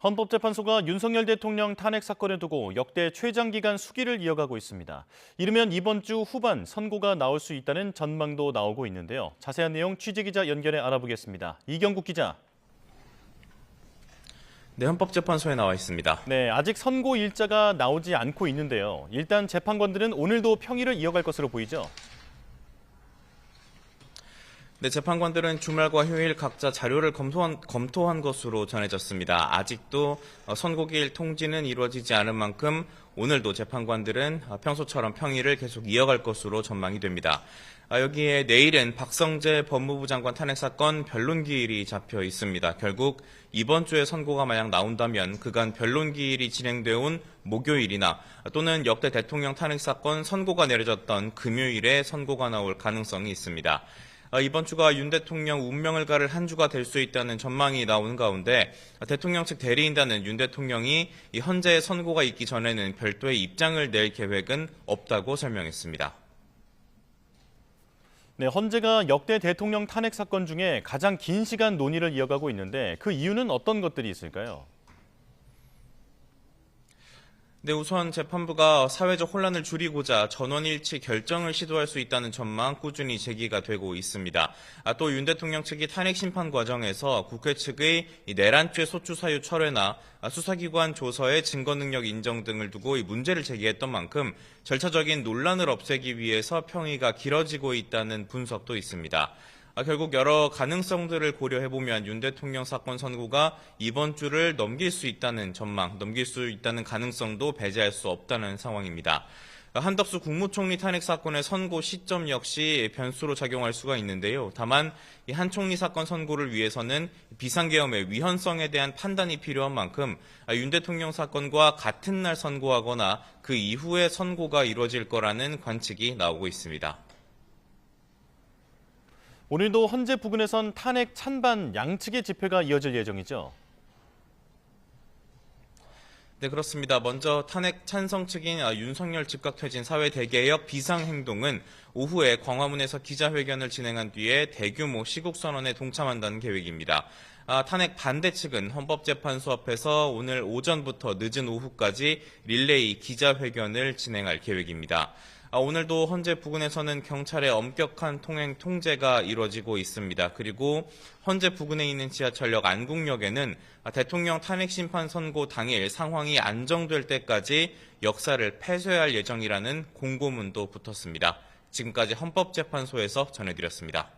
헌법재판소가 윤석열 대통령 탄핵 사건을 두고 역대 최장기간 수기를 이어가고 있습니다. 이르면 이번 주 후반 선고가 나올 수 있다는 전망도 나오고 있는데요. 자세한 내용 취재기자 연결해 알아보겠습니다. 이경국 기자. 네, 헌법재판소에 나와 있습니다. 네, 아직 선고 일자가 나오지 않고 있는데요. 일단 재판관들은 오늘도 평일을 이어갈 것으로 보이죠. 네, 재판관들은 주말과 휴일 각자 자료를 검토한 것으로 전해졌습니다. 아직도 선고기일 통지는 이루어지지 않은 만큼 오늘도 재판관들은 평소처럼 평일을 계속 이어갈 것으로 전망이 됩니다. 여기에 내일은 박성재 법무부 장관 탄핵 사건 변론기일이 잡혀 있습니다. 결국 이번 주에 선고가 만약 나온다면 그간 변론기일이 진행되어 온 목요일이나 또는 역대 대통령 탄핵 사건 선고가 내려졌던 금요일에 선고가 나올 가능성이 있습니다. 이번 주가 윤 대통령 운명을 가를 한 주가 될 수 있다는 전망이 나오는 가운데 대통령 측 대리인단은 윤 대통령이 현재 선고가 있기 전에는 별도의 입장을 낼 계획은 없다고 설명했습니다. 네, 헌재가 역대 대통령 탄핵 사건 중에 가장 긴 시간 논의를 이어가고 있는데 그 이유는 어떤 것들이 있을까요? 네, 우선 재판부가 사회적 혼란을 줄이고자 전원일치 결정을 시도할 수 있다는 전망 꾸준히 제기가 되고 있습니다. 또 윤 대통령 측이 탄핵 심판 과정에서 국회 측의 내란죄 소추 사유 철회나 수사기관 조서의 증거 능력 인정 등을 두고 문제를 제기했던 만큼 절차적인 논란을 없애기 위해서 평의가 길어지고 있다는 분석도 있습니다. 결국 여러 가능성들을 고려해보면 윤 대통령 사건 선고가 이번 주를 넘길 수 있다는 전망, 넘길 수 있다는 가능성도 배제할 수 없다는 상황입니다. 한덕수 국무총리 탄핵 사건의 선고 시점 역시 변수로 작용할 수가 있는데요. 다만 이 한 총리 사건 선고를 위해서는 비상계엄의 위헌성에 대한 판단이 필요한 만큼 윤 대통령 사건과 같은 날 선고하거나 그 이후에 선고가 이루어질 거라는 관측이 나오고 있습니다. 오늘도 헌재 부근에선 탄핵 찬반 양측의 집회가 이어질 예정이죠. 네, 그렇습니다. 먼저 탄핵 찬성 측인 윤석열 즉각퇴진 사회대개혁 비상행동은 오후에 광화문에서 기자회견을 진행한 뒤에 대규모 시국선언에 동참한다는 계획입니다. 탄핵 반대 측은 헌법재판소 앞에서 오늘 오전부터 늦은 오후까지 릴레이 기자회견을 진행할 계획입니다. 오늘도 헌재 부근에서는 경찰의 엄격한 통행 통제가 이루어지고 있습니다. 그리고 헌재 부근에 있는 지하철역 안국역에는 대통령 탄핵 심판 선고 당일 상황이 안정될 때까지 역사를 폐쇄할 예정이라는 공고문도 붙었습니다. 지금까지 헌법재판소에서 전해드렸습니다.